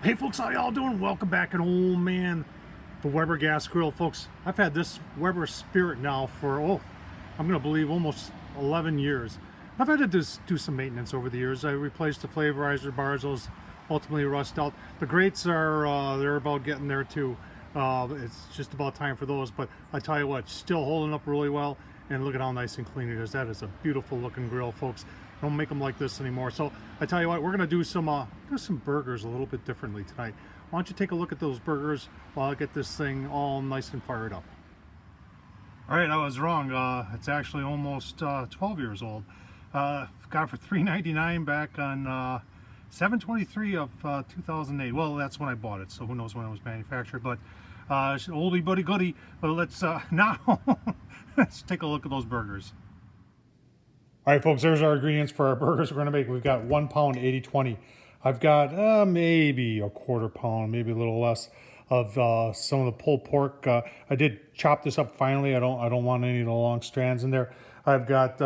Hey folks, how y'all doing? Welcome back. And oh man, the Weber gas grill, folks. I've had this Weber Spirit now for I'm gonna believe almost 11 years. I've had to do some maintenance over the years. I replaced the flavorizer bars; those ultimately rust out. The grates are they're about getting there too. It's just about time for those. But I tell you what, still holding up really well. And look at how nice and clean it is. That is a beautiful looking grill, folks. Don't make them like this anymore. So I tell you what, we're gonna do some burgers a little bit differently tonight. Why don't you take a look at those burgers while I get this thing all nice and fired up. All right, I was wrong. It's actually almost 12 years old. Got it for $3.99 back on 7/23 of 2008. Well, that's when I bought it, so who knows when it was manufactured. But oldie buddy goodie. But let's now let's take a look at those burgers. All right, folks, there's our ingredients for our burgers we're going to make. We've got 1 pound 80/20. I've got maybe a quarter pound, maybe a little less of some of the pulled pork. I did chop this up finely. I don't want any of the long strands in there. I've got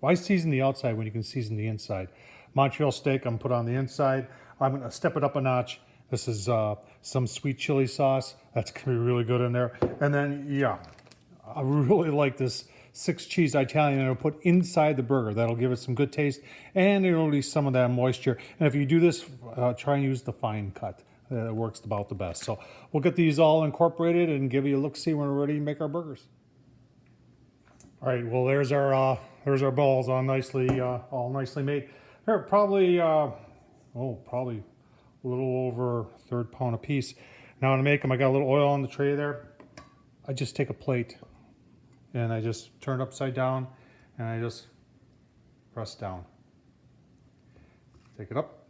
why season the outside when you can season the inside? Montreal steak I'm put on the inside. I'm going to step it up a notch. This is some sweet chili sauce. That's going to be really good in there. And then, yeah, I really like this 6 cheese Italian I'll put inside the burger. That'll give it some good taste and it'll release some of that moisture. And if you do this, try and use the fine cut. It works about the best. So we'll get these all incorporated and give you a look-see when we're ready to make our burgers. All right, well there's our balls all nicely made. They're probably probably a little over 1/3 pound a piece. Now to make them, I got a little oil on the tray there. I just take a plate and I just turn it upside down and I just press down. Take it up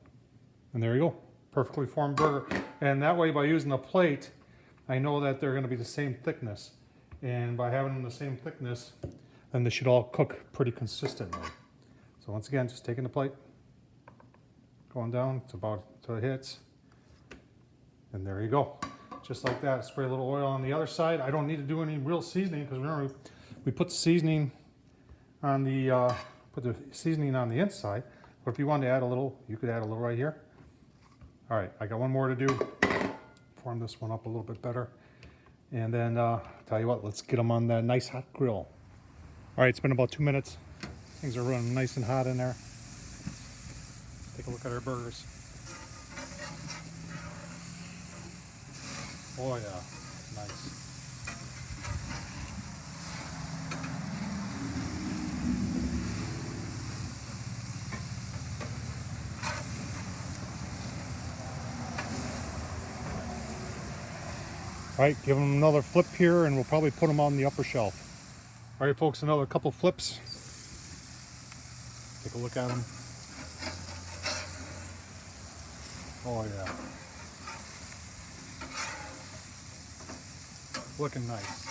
and there you go. Perfectly formed burger. And that way, by using the plate, I know that they're going to be the same thickness. And by having them the same thickness, then they should all cook pretty consistently. So once again, just taking the plate, going down to about till it hits, and there you go. Just like that. Spray a little oil on the other side. I don't need to do any real seasoning because remember we put the seasoning on the inside. But if you wanted to add a little, you could add a little right here. All right, I got one more to do. Form this one up a little bit better. And then, tell you what, let's get them on that nice hot grill. All right, it's been about 2 minutes. Things are running nice and hot in there. Take a look at our burgers. Oh yeah, nice. All right, give them another flip here and we'll probably put them on the upper shelf. All right, folks, another couple flips. Take a look at them. Oh yeah. Looking nice.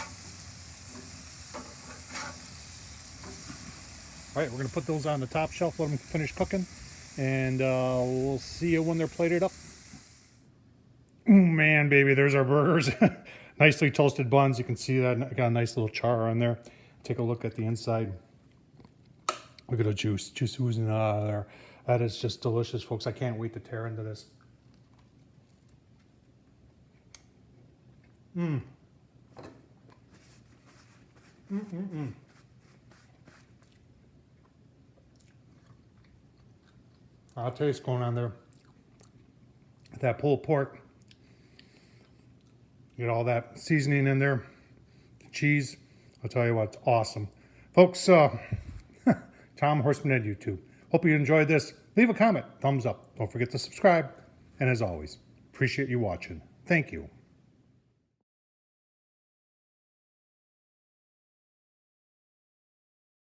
All right, we're gonna put those on the top shelf, let them finish cooking, and we'll see you when they're plated up. Oh man, baby, there's our burgers. Nicely toasted buns. You can see that I got a nice little char on there. Take a look at the inside. Look at the juice oozing out of there. That is just delicious, folks. I can't wait to tear into this. I'll tell you what's going on there. That pulled pork. Get all that seasoning in there. The cheese. I'll tell you what, it's awesome. Folks, Tom Horseman at YouTube. Hope you enjoyed this. Leave a comment, thumbs up. Don't forget to subscribe. And as always, appreciate you watching. Thank you.